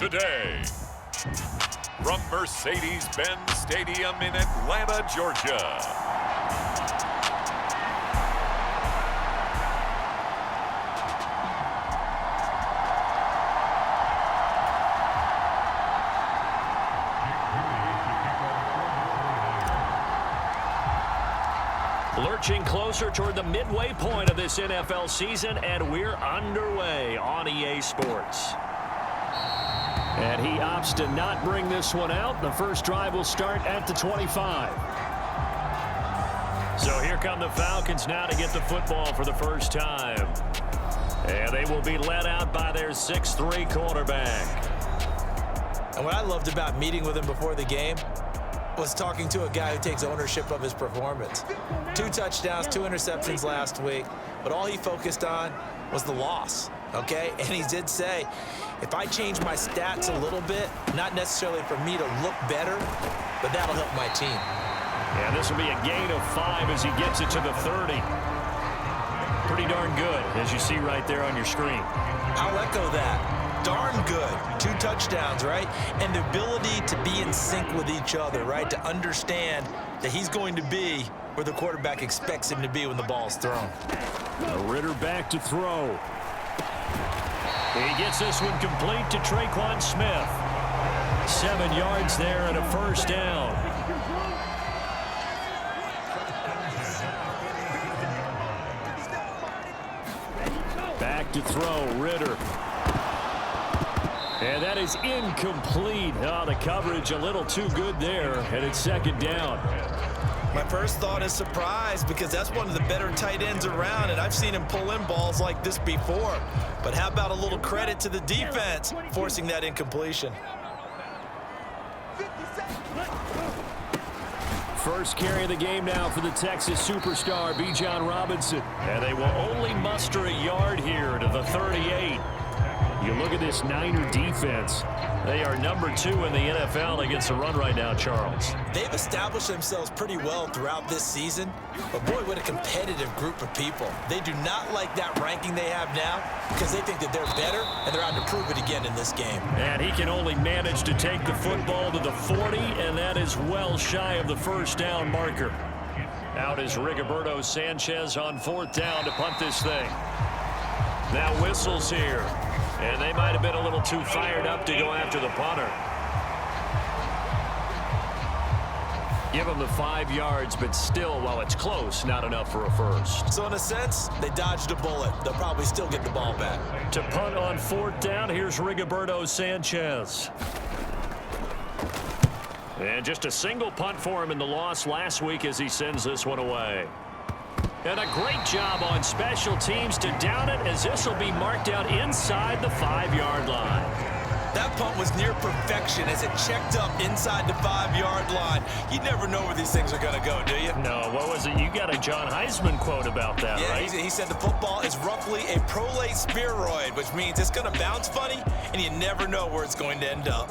today. From Mercedes-Benz Stadium in Atlanta, Georgia. Lurching closer toward the midway point of this NFL season, and we're underway on EA Sports. And he opts to not bring this one out. The first drive will start at the 25. So here come the Falcons now to get the football for the first time. And they will be led out by their 6'3" quarterback. And what I loved about meeting with him before the game was talking to a guy who takes ownership of his performance. 2 touchdowns, 2 interceptions last week, but all he focused on was the loss, okay? And he did say, if I change my stats a little bit, not necessarily for me to look better, but that'll help my team. Yeah, this will be a gain of 5 as he gets it to the 30. Pretty darn good, as you see right there on your screen. I'll echo that. Darn good. 2 touchdowns, right? And the ability to be in sync with each other, right? To understand that he's going to be where the quarterback expects him to be when the ball's thrown. Ritter back to throw. He gets this one complete to Traquan Smith. 7 yards there and a first down. Back to throw, Ritter. And that is incomplete. Oh, the coverage a little too good there, and it's second down. My first thought is surprise, because that's one of the better tight ends around, and I've seen him pull in balls like this before. But how about a little credit to the defense forcing that incompletion? First carry of the game now for the Texas superstar, Bijan Robinson. And they will only muster a yard here to the 38. You look at this Niner defense. They are number 2 in the NFL against the run right now, Charles. They've established themselves pretty well throughout this season, but boy, what a competitive group of people. They do not like that ranking they have now because they think that they're better, and they're out to prove it again in this game. And he can only manage to take the football to the 40, and that is well shy of the first down marker. Out is Rigoberto Sanchez on 4th down to punt this thing. Now whistles here. And they might have been a little too fired up to go after the punter. Give them the 5 yards, but still, while it's close, not enough for a first. So in a sense, they dodged a bullet. They'll probably still get the ball back. To punt on 4th down, here's Rigoberto Sanchez. And just a single punt for him in the loss last week as he sends this one away. And a great job on special teams to down it, as this will be marked out inside the 5-yard line. That punt was near perfection as it checked up inside the 5-yard line. You never know where these things are going to go, do you? No, what was it? You got a John Heisman quote about that, right? He said the football is roughly a prolate spheroid, which means it's going to bounce funny, and you never know where it's going to end up.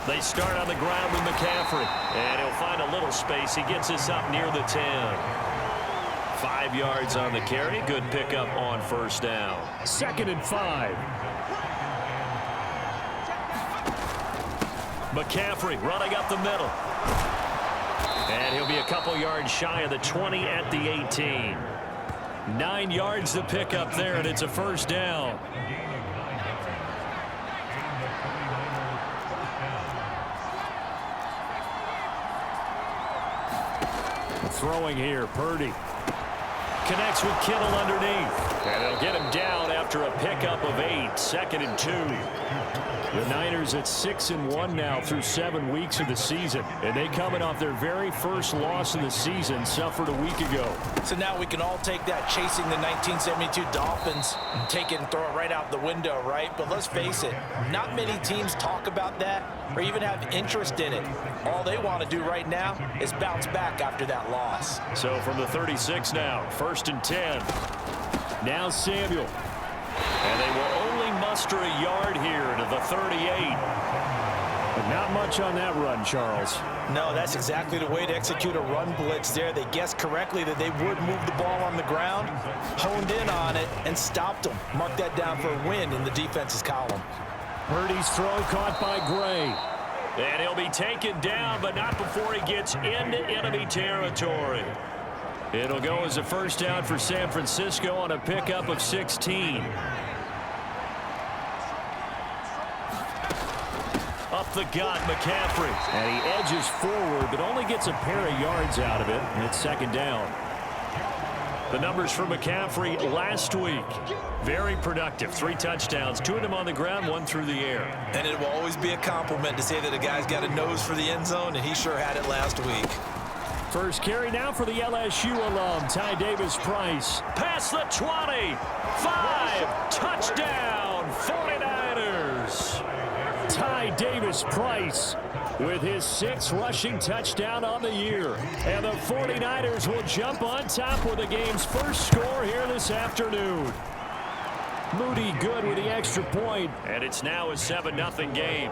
They start on the ground with McCaffrey, and he'll find a little space. He gets us up near the 10. 5 yards on the carry. Good pickup on first down. 2nd and 5. McCaffrey running up the middle. And he'll be a couple yards shy of the 20 at the 18. 9 yards to pick up there, and it's a first down. Throwing here, Purdy. Connects with Kittle underneath. And they'll get him down after a pickup of 8. 2nd and 2. The Niners at 6-1 now through 7 weeks of the season. And they coming off their very first loss of the season, suffered a week ago. So now we can all take that chasing the 1972 Dolphins and take it and throw it right out the window, right? But let's face it, not many teams talk about that or even have interest in it. All they want to do right now is bounce back after that loss. So from the 36 now, 1st and 10. Now Samuel. And they will only muster a yard here to the 38. But not much on that run, Charles. No, that's exactly the way to execute a run blitz there. They guessed correctly that they would move the ball on the ground, honed in on it, and stopped them. Mark that down for a win in the defense's column. Purdy's throw caught by Gray. And he'll be taken down, but not before he gets into enemy territory. It'll go as a first down for San Francisco on a pickup of 16. Up the gut, McCaffrey. And he edges forward, but only gets a pair of yards out of it. And it's second down. The numbers for McCaffrey last week. Very productive. 3 touchdowns, 2 of them on the ground, 1 through the air. And it will always be a compliment to say that a guy's got a nose for the end zone, and he sure had it last week. First carry now for the LSU alum, Ty Davis-Price. Past the 20. 5. Touchdown, 49ers. Ty Davis-Price with his 6th rushing touchdown on the year. And the 49ers will jump on top with the game's first score here this afternoon. Moody good with the extra point, and it's now a 7-0 game.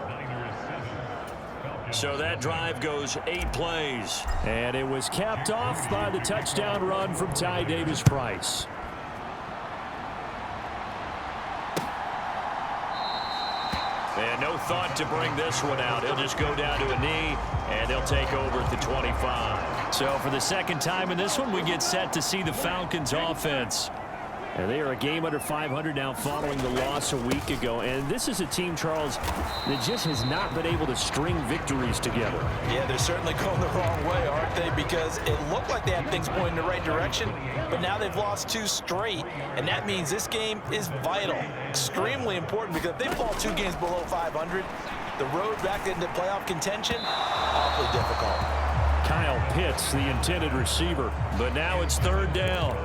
So that drive goes 8 plays. And it was capped off by the touchdown run from Ty Davis-Price. And no thought to bring this one out. He'll just go down to a knee, and they'll take over at the 25. So for the second time in this one, we get set to see the Falcons offense. And they are a game under 500 now following the loss a week ago. And this is a team, Charles, that just has not been able to string victories together. Yeah, they're certainly going the wrong way, aren't they? Because it looked like they had things pointing in the right direction, but now they've lost 2 straight. And that means this game is vital, extremely important, because if they fall 2 games below 500, the road back into playoff contention, awfully difficult. Kyle Pitts, the intended receiver, but now it's 3rd down.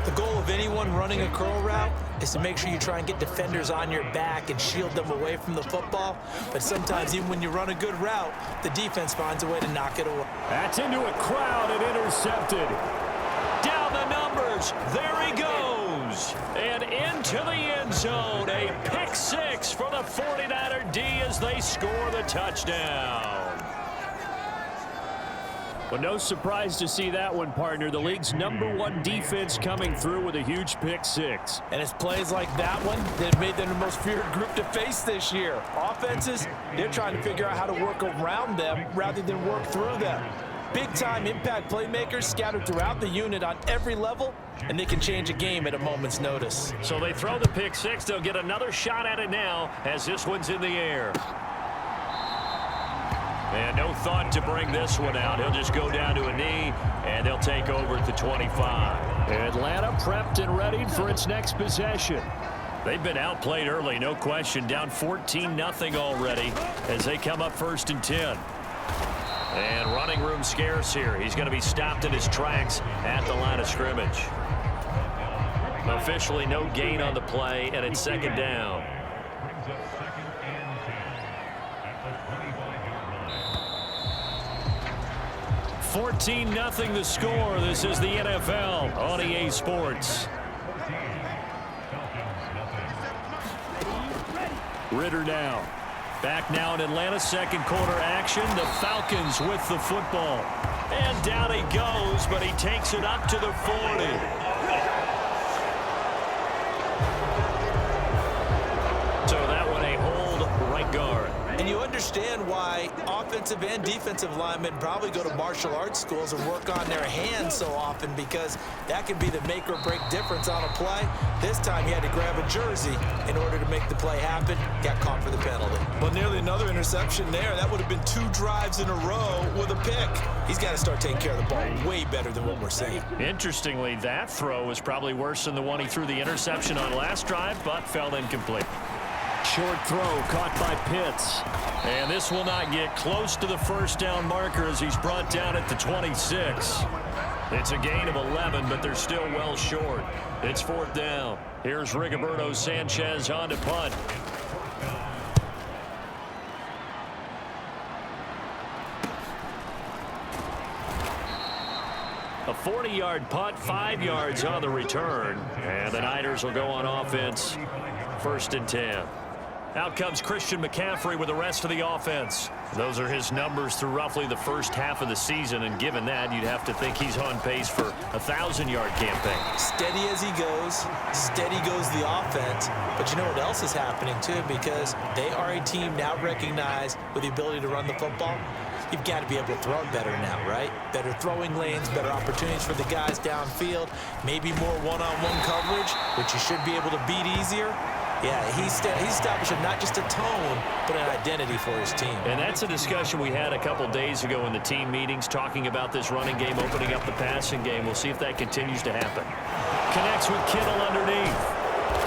The goal of anyone running a curl route is to make sure you try and get defenders on your back and shield them away from the football. But sometimes even when you run a good route, the defense finds a way to knock it away. That's into a crowd and intercepted. Down the numbers. There he goes. And into the end zone. A pick 6 for the 49er D as they score the touchdown. Well, no surprise to see that one, partner. The league's #1 defense coming through with a huge pick 6. And it's plays like that one that have made them the most feared group to face this year. Offenses, they're trying to figure out how to work around them rather than work through them. Big-time impact playmakers scattered throughout the unit on every level, and they can change a game at a moment's notice. So they throw the pick 6. They'll get another shot at it now as this one's in the air. And no thought to bring this one out. He'll just go down to a knee, and they'll take over at the 25. Atlanta prepped and ready for its next possession. They've been outplayed early, no question. Down 14-0 already as they come up 1st and 10. And running room scarce here. He's going to be stopped in his tracks at the line of scrimmage. Officially no gain on the play, and it's 2nd down. 14-0 the score. This is the NFL on EA Sports. Ritter now. Back now in Atlanta, 2nd quarter action. The Falcons with the football. And down he goes, but he takes it up to the 40. So that one a hold right guard. And you understand why offensive and defensive linemen probably go to martial arts schools and work on their hands so often, because that can be the make or break difference on a play. This time he had to grab a jersey in order to make the play happen. Got caught for the penalty. Well, nearly another interception there. That would have been 2 drives in a row with a pick. He's got to start taking care of the ball way better than what we're seeing. Interestingly, that throw was probably worse than the one he threw the interception on last drive, but fell incomplete. Short throw caught by Pitts. And this will not get close to the 1st down marker as he's brought down at the 26. It's a gain of 11, but they're still well short. It's 4th down. Here's Rigoberto Sanchez on to punt. A 40-yard punt, 5 yards on the return. And the Niners will go on offense. 1st and 10. Out comes Christian McCaffrey with the rest of the offense. Those are his numbers through roughly the first half of the season, and given that, you'd have to think he's on pace for a 1,000-yard campaign. Steady as he goes, steady goes the offense. But you know what else is happening, too, because they are a team now recognized with the ability to run the football. You've got to be able to throw it better now, right? Better throwing lanes, better opportunities for the guys downfield, maybe more one-on-one coverage, which you should be able to beat easier. Yeah, he's establishing not just a tone, but an identity for his team. And that's a discussion we had a couple days ago in the team meetings, talking about this running game, opening up the passing game. We'll see if that continues to happen. Connects with Kittle underneath.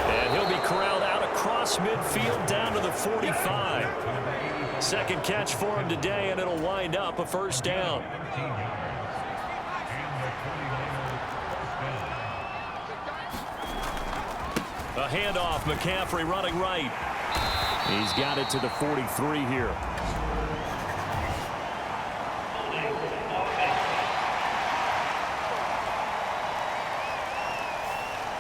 And he'll be corralled out across midfield down to the 45. Second catch for him today, and it'll wind up a first down. A handoff, McCaffrey running right. He's got it to the 43 here.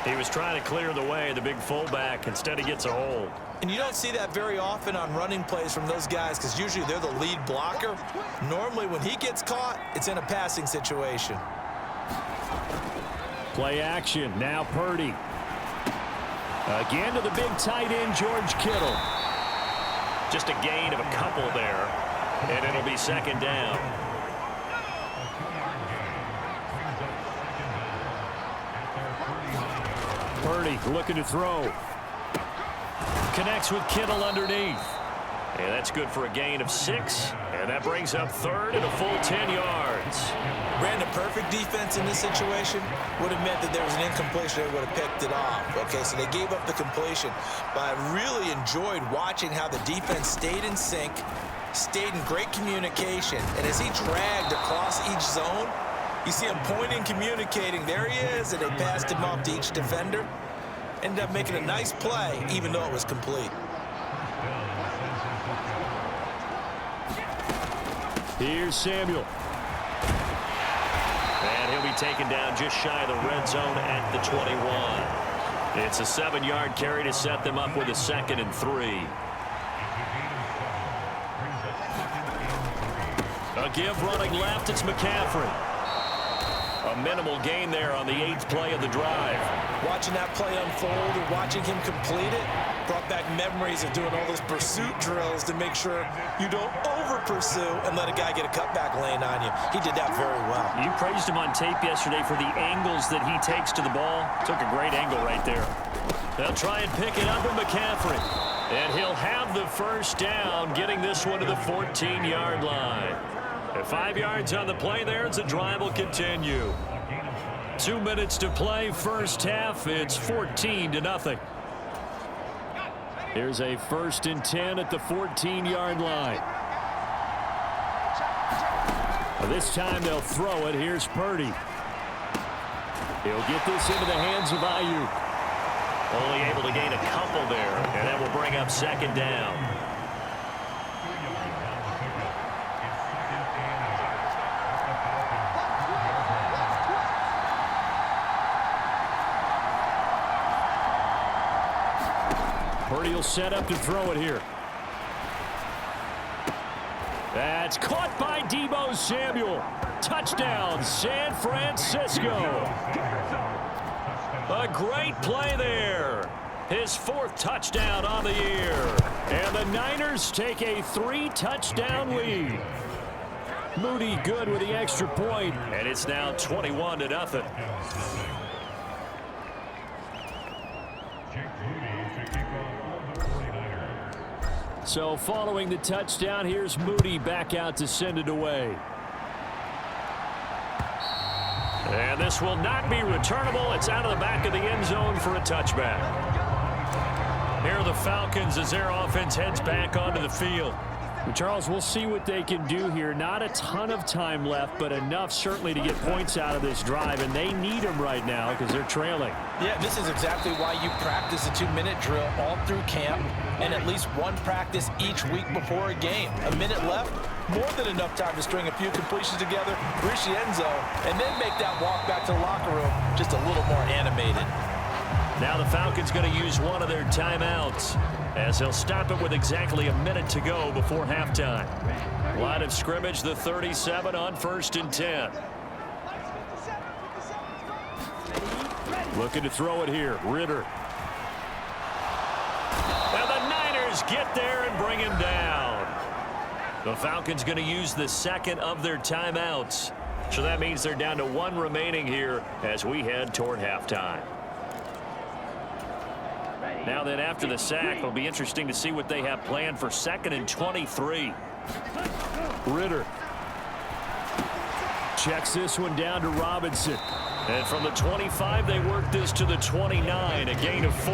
He was trying to clear the way, the big fullback. Instead, he gets a hold. And you don't see that very often on running plays from those guys because usually they're the lead blocker. Normally, when he gets caught, it's in a passing situation. Play action. Now Purdy. Again to the big tight end, George Kittle. Just a gain of a couple there, and it'll be second down. Purdy looking to throw. Connects with Kittle underneath. And that's good for a gain of 6. And that brings up third and a full 10 yards. Ran a perfect defense in this situation. Would have meant that there was an incompletion. They would have picked it off. Okay, so they gave up the completion. But I really enjoyed watching how the defense stayed in sync, stayed in great communication. And as he dragged across each zone, you see him pointing, communicating. There he is, and they passed him off to each defender. Ended up making a nice play, even though it was complete. Here's Samuel. And he'll be taken down just shy of the red zone at the 21. It's a 7-yard carry to set them up with a 2nd and 3. A give running left, it's McCaffrey. A minimal gain there on the 8th play of the drive. Watching that play unfold and watching him complete it brought back memories of doing all those pursuit drills to make sure you don't over-pursue and let a guy get a cutback lane on you. He did that very well. You praised him on tape yesterday for the angles that he takes to the ball. Took a great angle right there. They'll try and pick it up with McCaffrey. And he'll have the first down, getting this one to the 14-yard line. At 5 yards on the play there, as the drive will continue. 2 minutes to play, first half. It's 14-0. Here's a 1st and 10 at the 14-yard line. This time they'll throw it. Here's Purdy. He'll get this into the hands of Ayuk. Only able to gain a couple there, and that will bring up 2nd down. Purdy will set up to throw it here. That's caught by Deebo Samuel. Touchdown, San Francisco. A great play there. His 4th touchdown on the year. And the Niners take a 3-touchdown lead. Moody good with the extra point, and it's now 21-0. So following the touchdown, here's Moody back out to send it away. And this will not be returnable. It's out of the back of the end zone for a touchback. Here are the Falcons as their offense heads back onto the field. Charles, we'll see what they can do here. Not a ton of time left, but enough certainly to get points out of this drive, and they need them right now because they're trailing. Yeah, this is exactly why you practice a 2-minute drill all through camp and at least one practice each week before a game. A minute left, more than enough time to string a few completions together, reach the end zone, and then make that walk back to the locker room just a little more animated. Now the Falcons going to use one of their timeouts as they'll stop it with exactly a minute to go before halftime. Line of scrimmage, the 37 on 1st and 10. Looking to throw it here. Ritter. And the Niners get there and bring him down. The Falcons going to use the second of their timeouts. So that means they're down to one remaining here as we head toward halftime. Now then, after the sack, it'll be interesting to see what they have planned for 2nd and 23. Ritter checks this one down to Robinson. And from the 25, they work this to the 29, a gain of 4.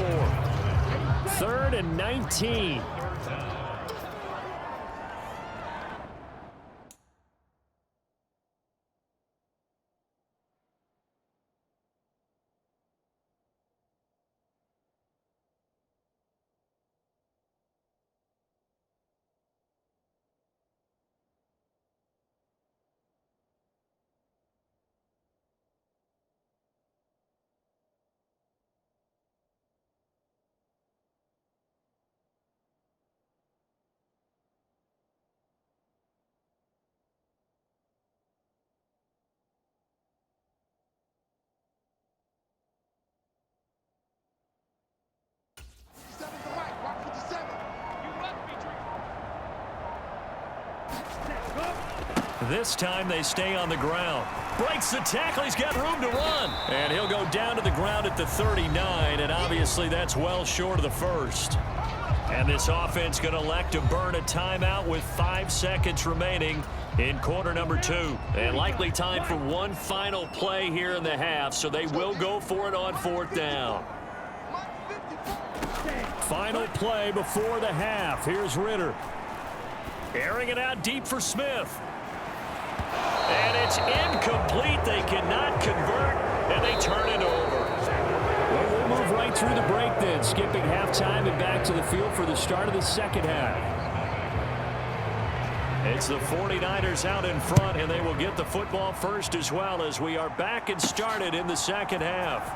3rd and 19. This time they stay on the ground. Breaks the tackle. He's got room to run. And he'll go down to the ground at the 39, and obviously that's well short of the first. And this offense going to elect to burn a timeout with 5 seconds remaining in quarter number 2. And likely time for one final play here in the half, so they will go for it on 4th down. Final play before the half. Here's Ritter. Airing it out deep for Smith. And it's incomplete. They cannot convert, and they turn it over. Well, we'll move right through the break then, skipping halftime and back to the field for the start of the second half. It's the 49ers out in front, and they will get the football first as well as we are back and started in the second half.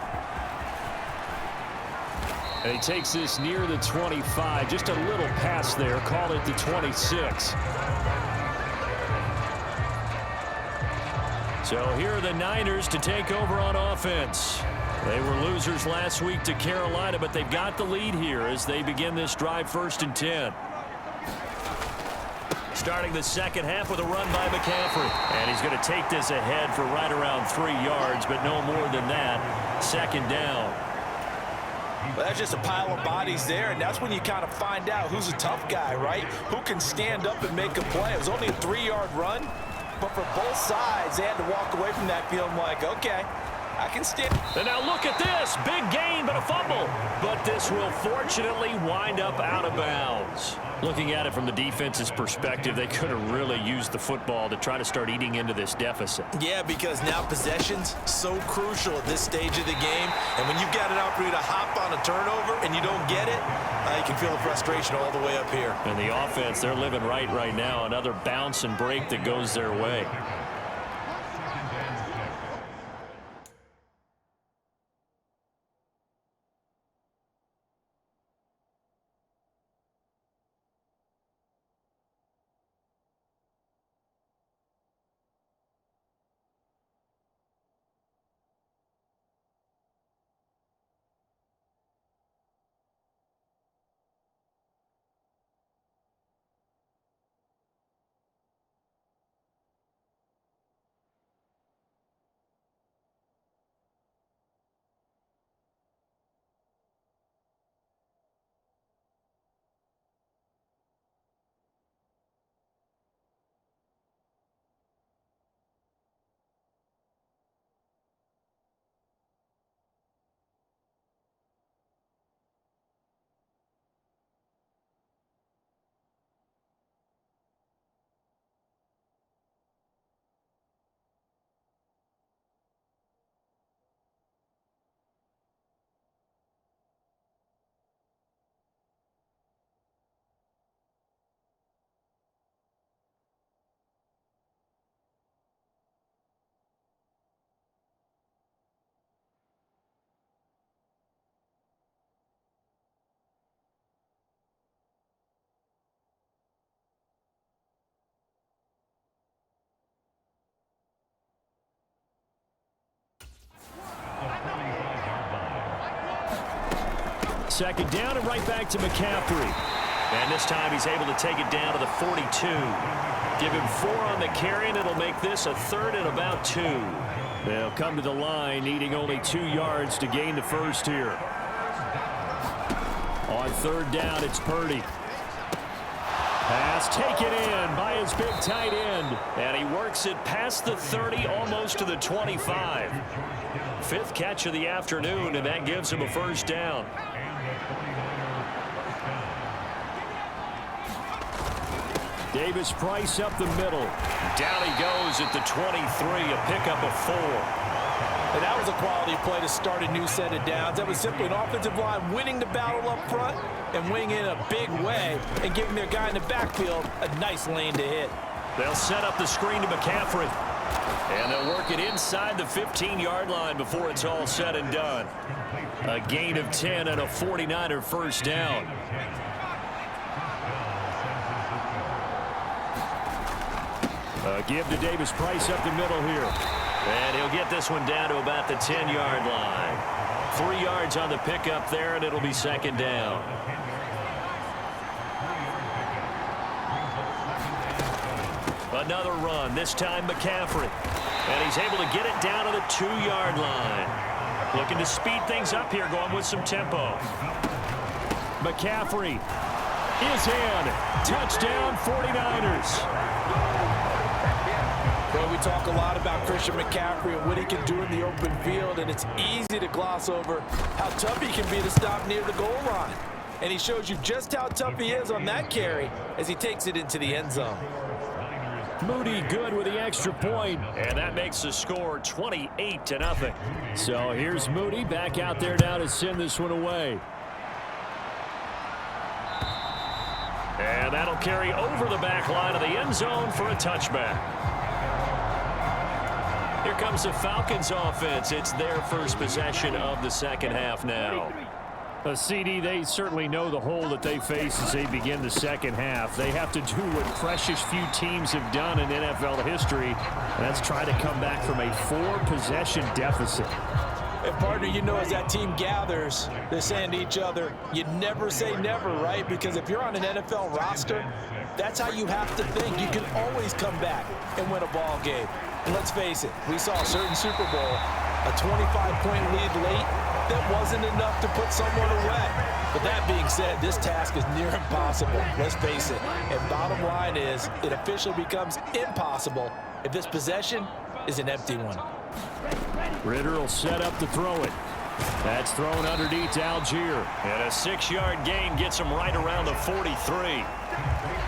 And he takes this near the 25. Just a little pass there. Call it the 26. So here are the Niners to take over on offense. They were losers last week to Carolina, but they've got the lead here as they begin this drive 1st and 10. Starting the second half with a run by McCaffrey. And he's going to take this ahead for right around 3 yards, but no more than that. 2nd down. Well, that's just a pile of bodies there, and that's when you kind of find out who's a tough guy, right? Who can stand up and make a play. It was only a 3-yard run. But for both sides, they had to walk away from that feeling like, okay, I can stand. And now look at this. Big gain, but a fumble. But this will fortunately wind up out of bounds. Looking at it from the defense's perspective, they could have really used the football to try to start eating into this deficit. Yeah, because now possession's so crucial at this stage of the game. And when you've got an opportunity to hop on a turnover and you don't get it, you can feel the frustration all the way up here. And the offense, they're living right now. Another bounce and break that goes their way. second down and right back to McCaffrey. And this time he's able to take it down to the 42. Give him 4 on the carry, and it'll make this a 3rd and about 2. They'll come to the line needing only 2 yards to gain the first here. On 3rd down, it's Purdy. Pass taken in by his big tight end. And he works it past the 30, almost to the 25. 5th catch of the afternoon, and that gives him a first down. Davis Price up the middle. Down he goes at the 23, a pickup of 4. And that was a quality play to start a new set of downs. That was simply an offensive line winning the battle up front and winning in a big way and giving their guy in the backfield a nice lane to hit. They'll set up the screen to McCaffrey. And they'll work it inside the 15-yard line before it's all said and done. A gain of 10 and a 49er first down. Give to Davis Price up the middle here. And he'll get this one down to about the 10-yard line. 3 yards on the pickup there, and it'll be second down. Another run, this time McCaffrey. And he's able to get it down to the 2-yard line. Looking to speed things up here, going with some tempo. McCaffrey is in. Touchdown, 49ers. Well, we talk a lot about Christian McCaffrey and what he can do in the open field, and it's easy to gloss over how tough he can be to stop near the goal line. And he shows you just how tough he is on that carry as he takes it into the end zone. Moody good with the extra point, and that makes the score 28-0. So here's Moody back out there now to send this one away. And that'll carry over the back line of the end zone for a touchback. Here comes the Falcons offense. It's their first possession of the second half now. CD, they certainly know the hole that they face as they begin the second half. They have to do what precious few teams have done in NFL history, and that's try to come back from a 4-possession deficit. And partner, you know, as that team gathers, they're saying to each other, you never say never, right? Because if you're on an NFL roster, that's how you have to think. You can always come back and win a ball game. And let's face it, we saw a certain Super Bowl, a 25-point lead late, that wasn't enough to put someone away. But that being said, this task is near impossible. Let's face it. And bottom line is, it officially becomes impossible if this possession is an empty one. Ritter will set up to throw it. That's thrown underneath to Algier. And a 6-yard gain gets him right around the 43.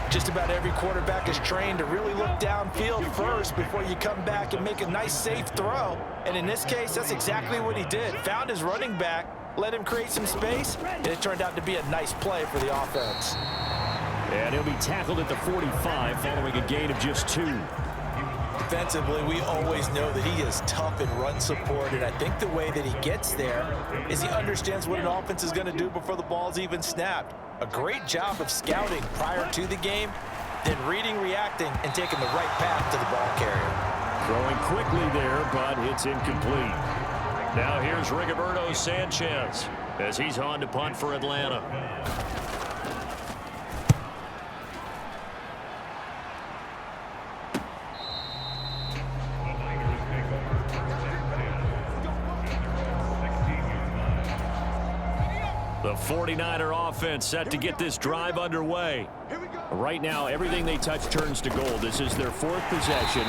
Just about every quarterback is trained to really look downfield first before you come back and make a nice, safe throw. And in this case, that's exactly what he did. Found his running back, let him create some space, and it turned out to be a nice play for the offense. And he'll be tackled at the 45 following a gain of just 2. Defensively, we always know that he is tough in run support, and I think the way that he gets there is he understands what an offense is going to do before the ball's even snapped. A great job of scouting prior to the game, then reading, reacting, and taking the right path to the ball carrier. Throwing quickly there, but it's incomplete. Now here's Rigoberto Sanchez as he's on to punt for Atlanta. The 49er offense set to get this drive underway. Right now, everything they touch turns to gold. This is their 4th possession.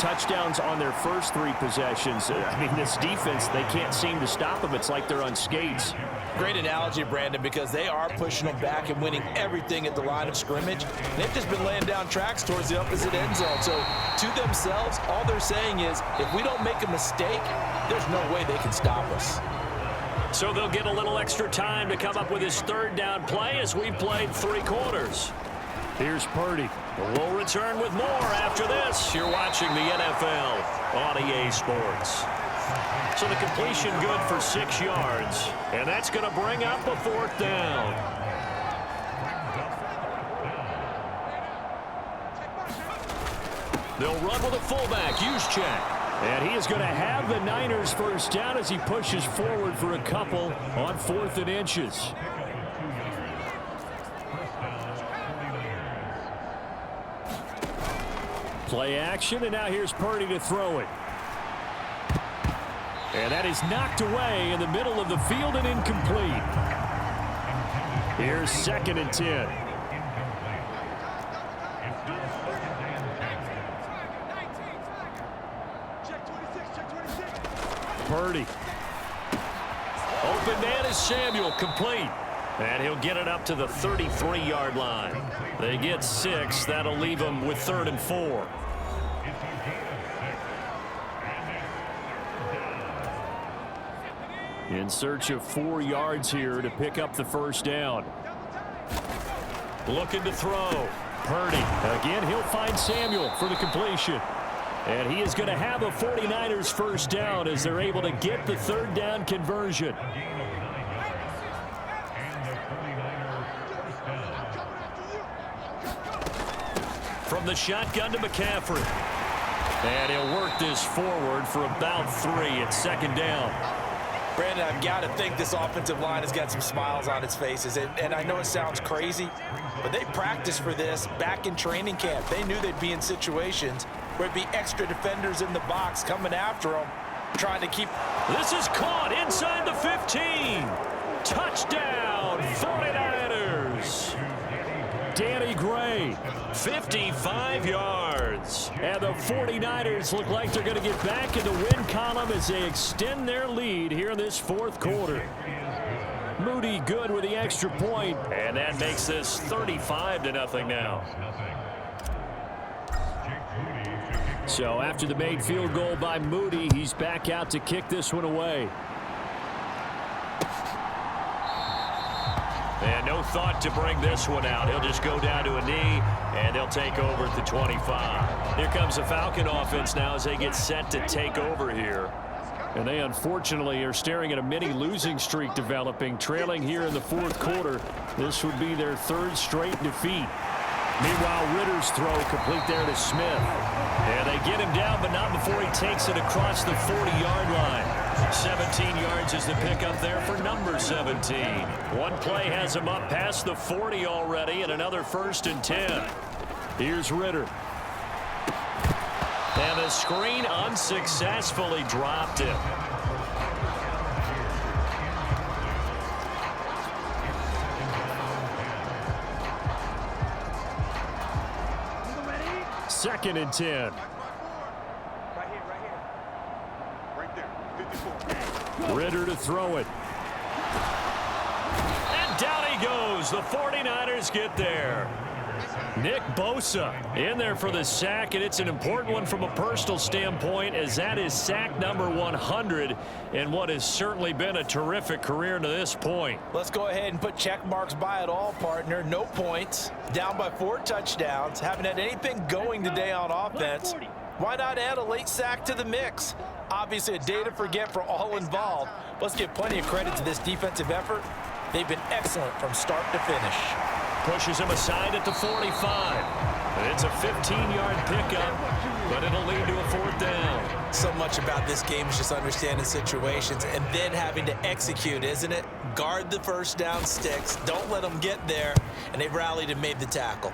Touchdowns on their first 3 possessions. I mean, this defense, they can't seem to stop them. It's like they're on skates. Great analogy, Brandon, because they are pushing them back and winning everything at the line of scrimmage. They've just been laying down tracks towards the opposite end zone. So to themselves, all they're saying is, if we don't make a mistake, there's no way they can stop us. So they'll get a little extra time to come up with his 3rd down play as we played 3 quarters. Here's Purdy. We'll return with more after this. You're watching the NFL on EA Sports. So the completion good for 6 yards, and that's going to bring up a 4th down. They'll run with a fullback, use check. And he is going to have the Niners first down as he pushes forward for a couple on 4th and inches. Play action, and now here's Purdy to throw it. And that is knocked away in the middle of the field and incomplete. Here's 2nd and 10. Purdy. Open man is Samuel, complete. And he'll get it up to the 33-yard line. They get 6. That'll leave them with 3rd and 4. In search of 4 yards here to pick up the first down. Looking to throw. Purdy. Again, he'll find Samuel for the completion. And he is going to have a 49ers first down as they're able to get the 3rd down conversion. From the shotgun to McCaffrey. And he'll work this forward for about 3 at 2nd down. Brandon, I've got to think this offensive line has got some smiles on its faces. And I know it sounds crazy, but they practiced for this back in training camp. They knew they'd be in situations where it'd be extra defenders in the box coming after them, trying to keep. This is caught inside the 15. Touchdown, 49ers. Danny Gray, 55 yards. And the 49ers look like they're going to get back in the win column as they extend their lead here in this 4th quarter. Moody good with the extra point, and that makes this 35-0 now. So after the made field goal by Moody, he's back out to kick this one away. And no thought to bring this one out. He'll just go down to a knee, and they'll take over at the 25. Here comes the Falcon offense now as they get set to take over here. And they unfortunately are staring at a mini losing streak developing, trailing here in the 4th quarter. This would be their 3rd straight defeat. Meanwhile, Ritter's throw complete there to Smith. And they get him down, but not before he takes it across the 40-yard line. 17 yards is the pickup there for number 17. One play has him up past the 40 already, and another 1st and 10. Here's Ritter. And the screen unsuccessfully dropped him. Second and 10. Ritter to throw it. And down he goes. The 49ers get there. Nick Bosa in there for the sack, and it's an important one from a personal standpoint as that is sack number 100 in what has certainly been a terrific career to this point. Let's go ahead and put check marks by it all, partner. No points, down by 4 touchdowns, haven't had anything going today on offense. Why not add a late sack to the mix? Obviously a day to forget for all involved. Let's give plenty of credit to this defensive effort. They've been excellent from start to finish. Pushes him aside at the 45. And it's a 15-yard pickup, but it'll lead to a 4th down. So much about this game is just understanding situations and then having to execute, isn't it? Guard the first down sticks. Don't let them get there. And they've rallied and made the tackle.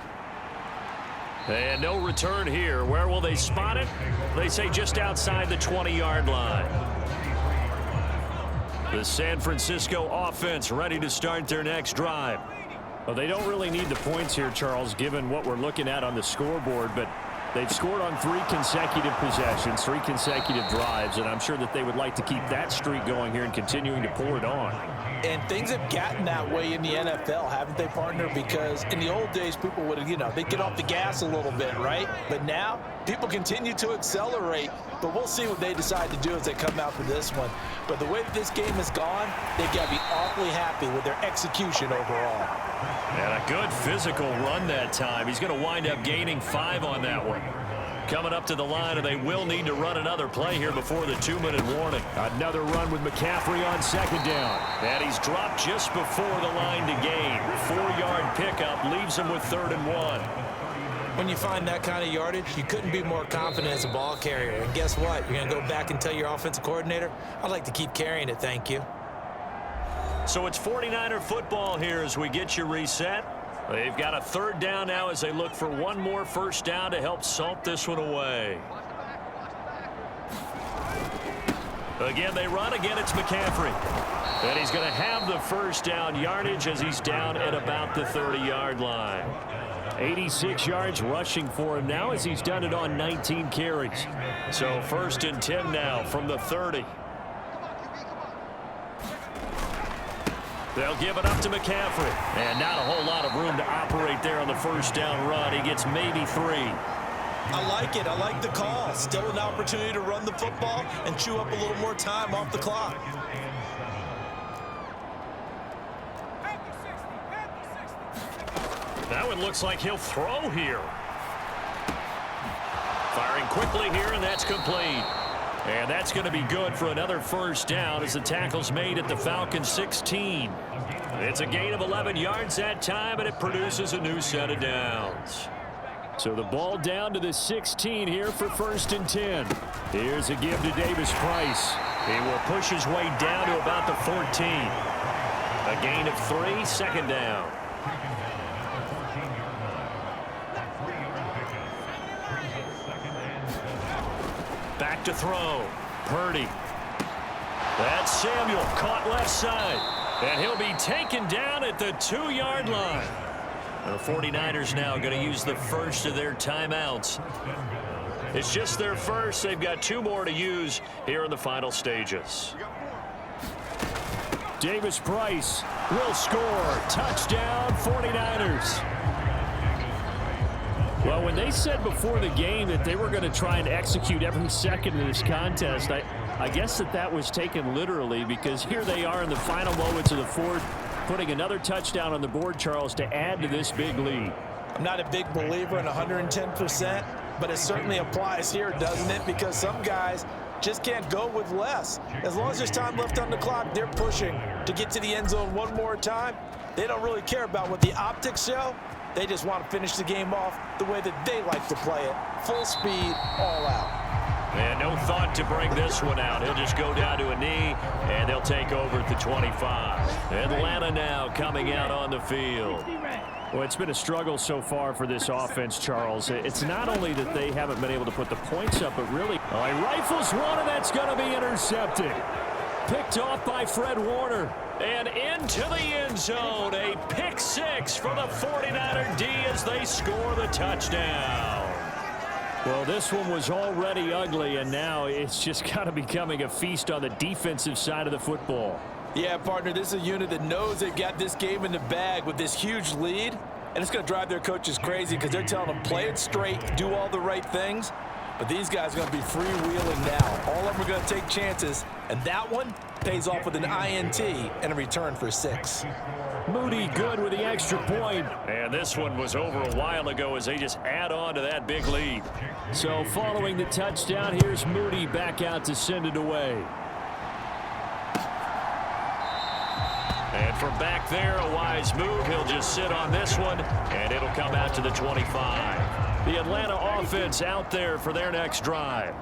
And no return here. Where will they spot it? They say just outside the 20-yard line. The San Francisco offense ready to start their next drive. Well, they don't really need the points here, Charles, given what we're looking at on the scoreboard, but they've scored on 3 consecutive possessions, 3 consecutive drives, and I'm sure that they would like to keep that streak going here and continuing to pour it on. And things have gotten that way in the NFL, haven't they, partner? Because in the old days, people would, they'd get off the gas a little bit, right? But now, people continue to accelerate. But we'll see what they decide to do as they come out for this one. But the way that this game has gone, they've got to be awfully happy with their execution overall. And a good physical run that time. He's going to wind up gaining 5 on that one. Coming up to the line, and they will need to run another play here before the 2-minute warning. Another run with McCaffrey on 2nd down. And he's dropped just before the line to gain. 4-yard pickup leaves him with 3rd and 1. When you find that kind of yardage, you couldn't be more confident as a ball carrier. And guess what? You're going to go back and tell your offensive coordinator, I'd like to keep carrying it, thank you. So it's 49er football here as we get you reset. They've got a third down now as they look for one more first down to help salt this one away. Again, they run. Again, it's McCaffrey. And he's going to have the first down yardage as he's down at about the 30-yard line. 86 yards rushing for him now as he's done it on 19 carries. So 1st and 10 now from the 30. They'll give it up to McCaffrey. And not a whole lot of room to operate there on the first down run. He gets maybe 3. I like it. I like the call. Still an opportunity to run the football and chew up a little more time off the clock. That one looks like he'll throw here. Firing quickly here, and that's complete. And that's going to be good for another first down as the tackle's made at the Falcons' 16. It's a gain of 11 yards that time, and it produces a new set of downs. So the ball down to the 16 here for 1st and 10. Here's a give to Davis Price. He will push his way down to about the 14. A gain of 3, 2nd down. Back to throw. Purdy. That's Samuel, caught left side. And he'll be taken down at the 2-yard line. The 49ers now going to use the first of their timeouts. It's just their first. They've got 2 more to use here in the final stages. Davis Price will score. Touchdown, 49ers. Well, when they said before the game that they were going to try and execute every second of this contest, I guess that was taken literally, because here they are in the final moments of the 4th, putting another touchdown on the board, Charles, to add to this big lead. I'm not a big believer in 110%, but it certainly applies here, doesn't it? Because some guys just can't go with less. As long as there's time left on the clock, they're pushing to get to the end zone one more time. They don't really care about what the optics show. They just want to finish the game off the way that they like to play it. Full speed, all out. And no thought to bring this one out. He'll just go down to a knee, and they'll take over at the 25. Atlanta now coming out on the field. Well, it's been a struggle so far for this offense, Charles. It's not only that they haven't been able to put the points up, but really, he rifles one, and that's going to be intercepted. Picked off by Fred Warner. And into the end zone, a pick 6 for the 49er D as they score the touchdown. Well, this one was already ugly, and now it's just kind of becoming a feast on the defensive side of the football. Yeah, partner, this is a unit that knows they've got this game in the bag with this huge lead, and it's going to drive their coaches crazy because they're telling them play it straight, do all the right things. But these guys are going to be freewheeling now. All of them are going to take chances, and that one pays off with an INT and a return for 6. Moody good with the extra point. And this one was over a while ago as they just add on to that big lead. So following the touchdown, here's Moody back out to send it away. And from back there, a wise move. He'll just sit on this one, and it'll come out to the 25. The Atlanta offense out there for their next drive.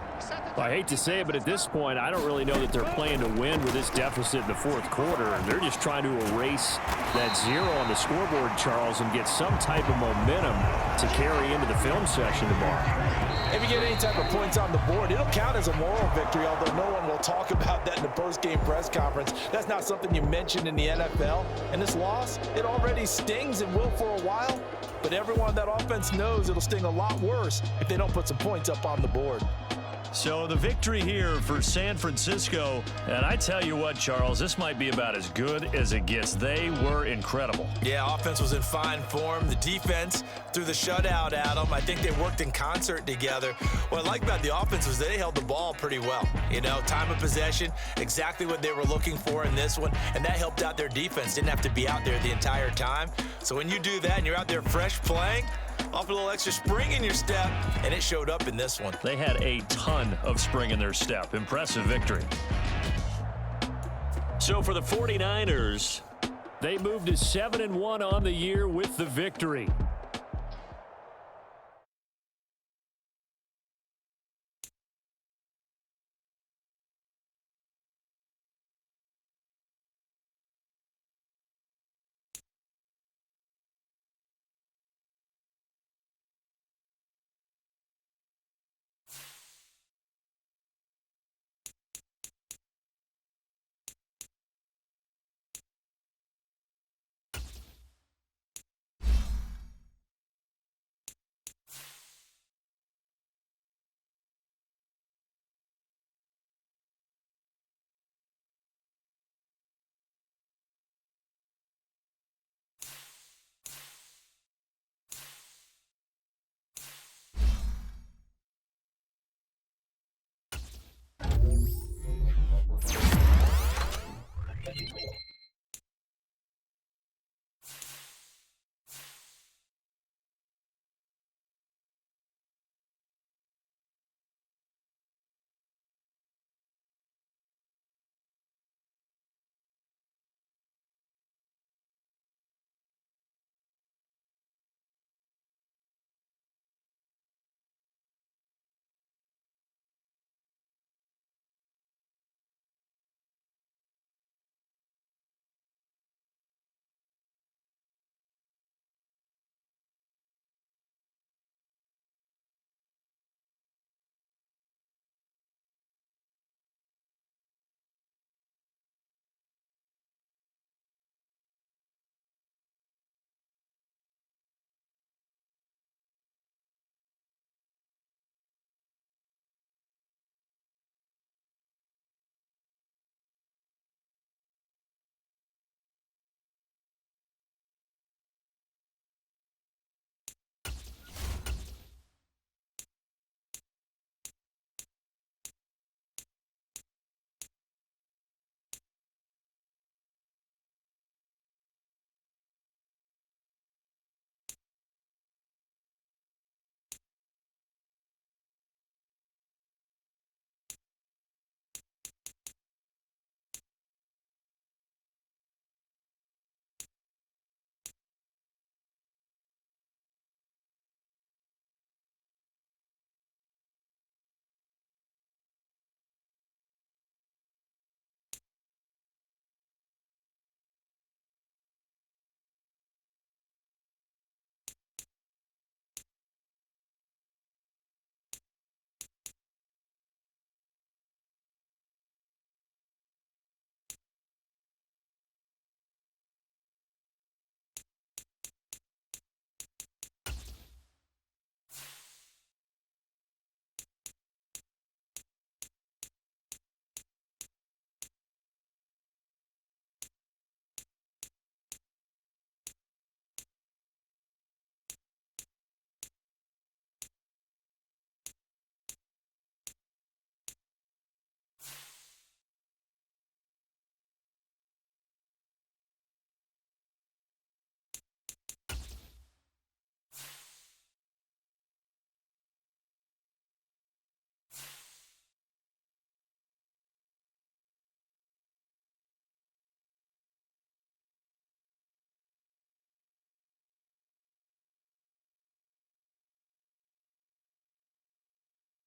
I hate to say it, but at this point, I don't really know that they're playing to win with this deficit in the 4th quarter. They're just trying to erase that 0 on the scoreboard, Charles, and get some type of momentum to carry into the film session tomorrow. If you get any type of points on the board, it'll count as a moral victory, although no one will talk about that in the post-game press conference. That's not something you mentioned in the NFL. And this loss, it already stings and will for a while. But everyone on that offense knows it'll sting a lot worse if they don't put some points up on the board. So the victory here for San Francisco, and I tell you what, Charles, this might be about as good as it gets. They were incredible. Yeah, offense was in fine form. The defense threw the shutout at them. I think they worked in concert together. What I like about the offense was they held the ball pretty well. You know, time of possession, exactly what they were looking for in this one, and that helped out their defense. Didn't have to be out there the entire time. So when you do that and you're out there fresh playing, off a little extra spring in your step, and it showed up in this one. They had a ton of spring in their step. Impressive victory. So for the 49ers, they moved to 7-1 on the year with the victory.